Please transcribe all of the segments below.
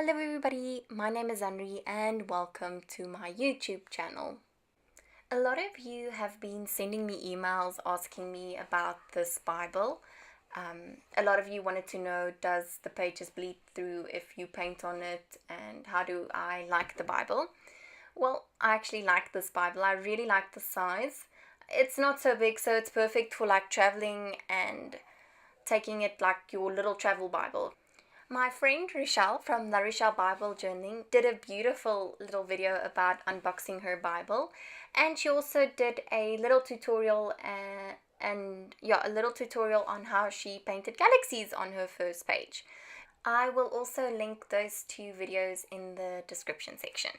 Hello everybody, my name is Anri and welcome to my YouTube channel. A lot of you have been sending me emails asking me about this Bible. A lot of you wanted to know, does the pages bleed through if you paint on it, and how do I like the Bible? Well, I actually like this Bible. I really like the size. It's not so big, so it's perfect for like traveling and taking it like your little travel Bible. My friend Rochelle from the Rochelle Bible Journaling did a beautiful little video about unboxing her Bible, and she also did a little tutorial a little tutorial on how she painted galaxies on her first page. I will also link those two videos in the description section.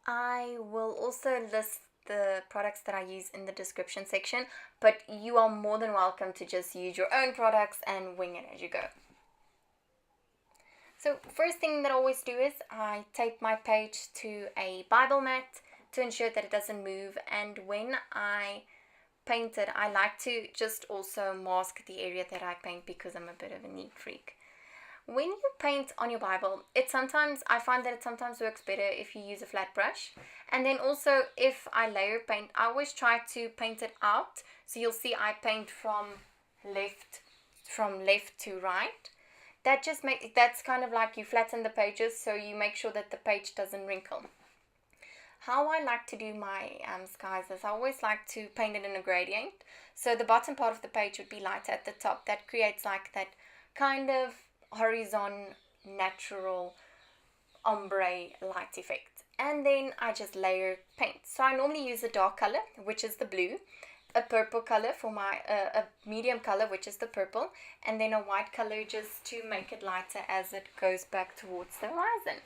I will also list the products that I use in the description section, but you are more than welcome to just use your own products and wing it as you go. So first thing that I always do is I tape my page to a Bible mat to ensure that it doesn't move, and when I paint it, I like to just also mask the area that I paint because I'm a bit of a neat freak. When you paint on your Bible, I find that it sometimes works better if you use a flat brush. And then also if I layer paint, I always try to paint it out. So you'll see I paint from left to right. That's kind of like you flatten the pages, so you make sure that the page doesn't wrinkle. How I like to do my skies is I always like to paint it in a gradient. So the bottom part of the page would be lighter at the top. That creates like that kind of horizon, natural ombre light effect. And then I just layer paint. So I normally use a dark color, which is the blue, a purple color for my a medium color, which is the purple, and then a white color just to make it lighter as it goes back towards the horizon.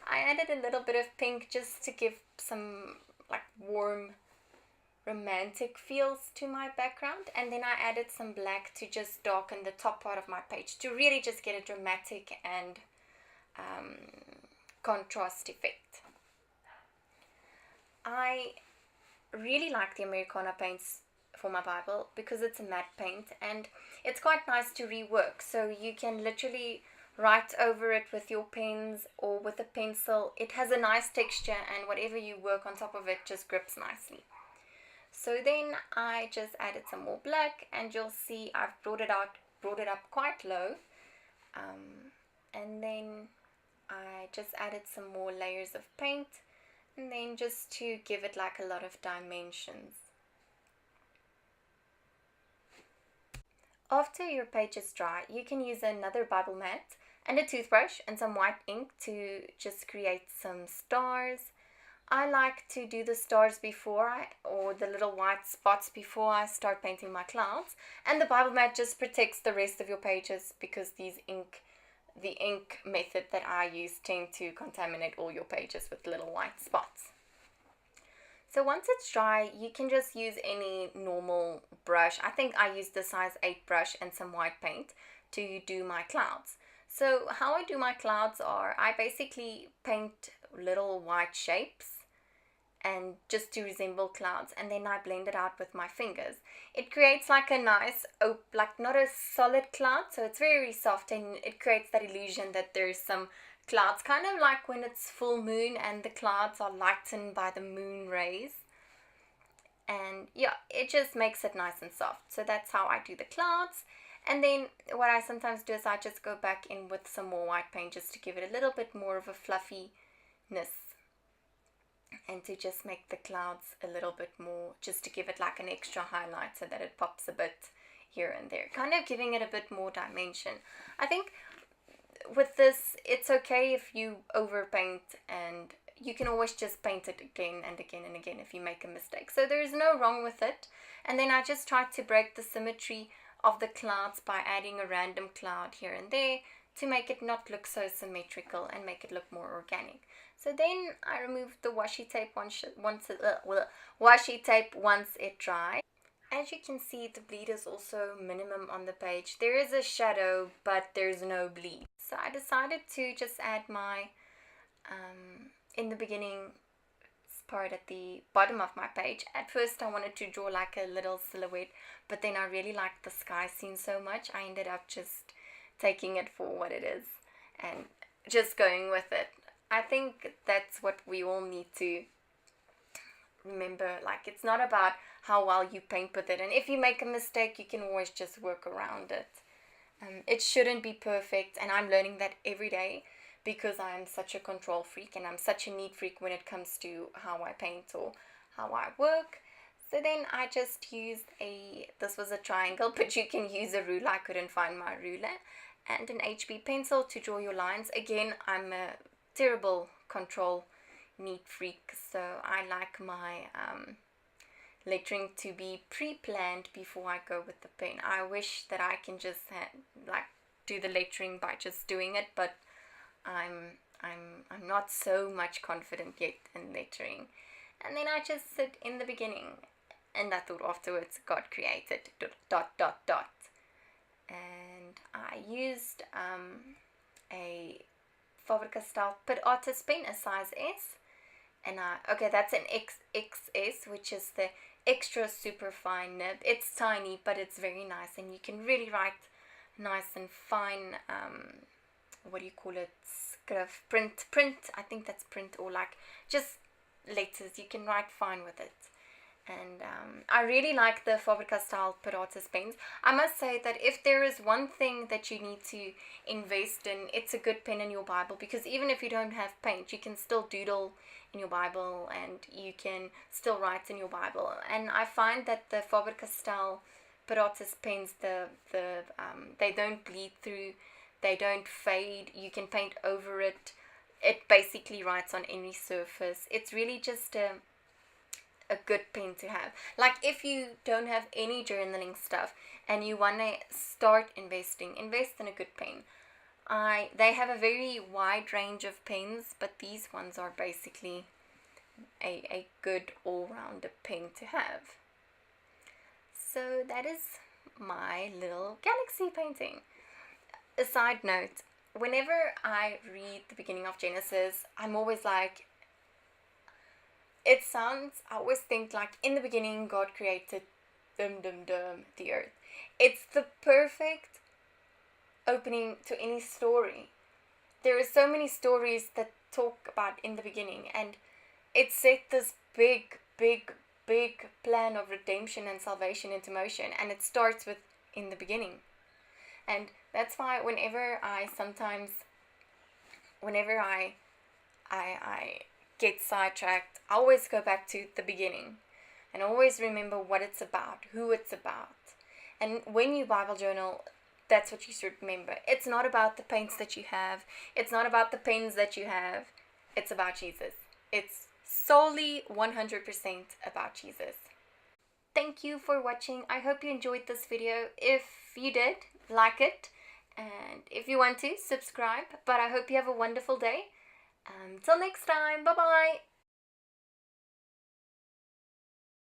I added a little bit of pink just to give some like warm romantic feels to my background, and then I added some black to just darken the top part of my page to really just get a dramatic and contrast effect. I really like the Americana paints for my Bible because it's a matte paint and it's quite nice to rework. So you can literally write over it with your pens or with a pencil. It has a nice texture, and whatever you work on top of it just grips nicely. So then I just added some more black, and you'll see I've brought it up quite low, and then I just added some more layers of paint, and then just to give it like a lot of dimensions. After your page is dry, you can use another Bible mat and a toothbrush and some white ink to just create some stars. I like to do the stars or the little white spots before I start painting my clouds, and the Bible mat just protects the rest of your pages because the ink method that I use tend to contaminate all your pages with little white spots. So once it's dry, you can just use any normal brush. I think I used the size 8 brush and some white paint to do my clouds. So how I do my clouds are I basically paint little white shapes and just to resemble clouds, and then I blend it out with my fingers. It creates like a nice, like not a solid cloud, so it's very soft, and it creates that illusion that there's some clouds, kind of like when it's full moon and the clouds are lightened by the moon rays. And yeah, it just makes it nice and soft. So that's how I do the clouds. And then what I sometimes do is I just go back in with some more white paint just to give it a little bit more of a fluffiness, and to just make the clouds a little bit more, just to give it like an extra highlight so that it pops a bit here and there, kind of giving it a bit more dimension. I think with this, it's okay if you overpaint, and you can always just paint it again and again and again if you make a mistake. So there is no wrong with it. And then I just try to break the symmetry of the clouds by adding a random cloud here and there to make it not look so symmetrical and make it look more organic. So then I removed the washi tape once it dried. As you can see, the bleed is also minimum on the page. There is a shadow, but there's no bleed. So I decided to just add my, in the beginning part at the bottom of my page. At first I wanted to draw like a little silhouette, but then I really liked the sky scene so much, I ended up just taking it for what it is. And just going with it. I think that's what we all need to remember. Like, it's not about how well you paint with it, and if you make a mistake, you can always just work around it. It shouldn't be perfect, and I'm learning that every day because I'm such a control freak and I'm such a neat freak when it comes to how I paint or how I work. So then I just used this was a triangle, but you can use a ruler. I couldn't find my ruler, and an HB pencil to draw your lines. Again, I'm a terrible control neat freak, so I like my lettering to be pre-planned before I go with the pen. I wish that I can just do the lettering by just doing it, but I'm not so much confident yet in lettering. And then I just sit in the beginning, and I thought afterwards God created ... And I used a Faber-Castell Pitt Artist pen, a size S, and okay, that's an XXS, which is the extra super fine nib. It's tiny, but it's very nice, and you can really write nice and fine, what do you call it, script, print, I think that's print, or like just letters. You can write fine with it. And I really like the Faber-Castell Pitt Artist pens. I must say that if there is one thing that you need to invest in, it's a good pen in your Bible, because even if you don't have paint, you can still doodle in your Bible and you can still write in your Bible. And I find that the Faber-Castell Pitt Artist pens, they don't bleed through, they don't fade, you can paint over it. It basically writes on any surface. It's really just a good pen to have. Like, if you don't have any journaling stuff and you want to start invest in a good pen. They have a very wide range of pens, but these ones are basically a good all-round pen to have. So that is my little galaxy painting. A side note, whenever I read the beginning of Genesis, I'm always like, I always think like, in the beginning God created the earth. It's the perfect opening to any story. There are so many stories that talk about in the beginning, and it set this big plan of redemption and salvation into motion, and it starts with in the beginning. And that's why whenever I get sidetracked, I always go back to the beginning and always remember what it's about, who it's about. And when you Bible journal, that's what you should remember. It's not about the paints that you have. It's not about the pens that you have. It's about Jesus. It's solely 100% about Jesus. Thank you for watching. I hope you enjoyed this video. If you did, like it. And if you want to, subscribe. But I hope you have a wonderful day. Till next time. Bye-bye.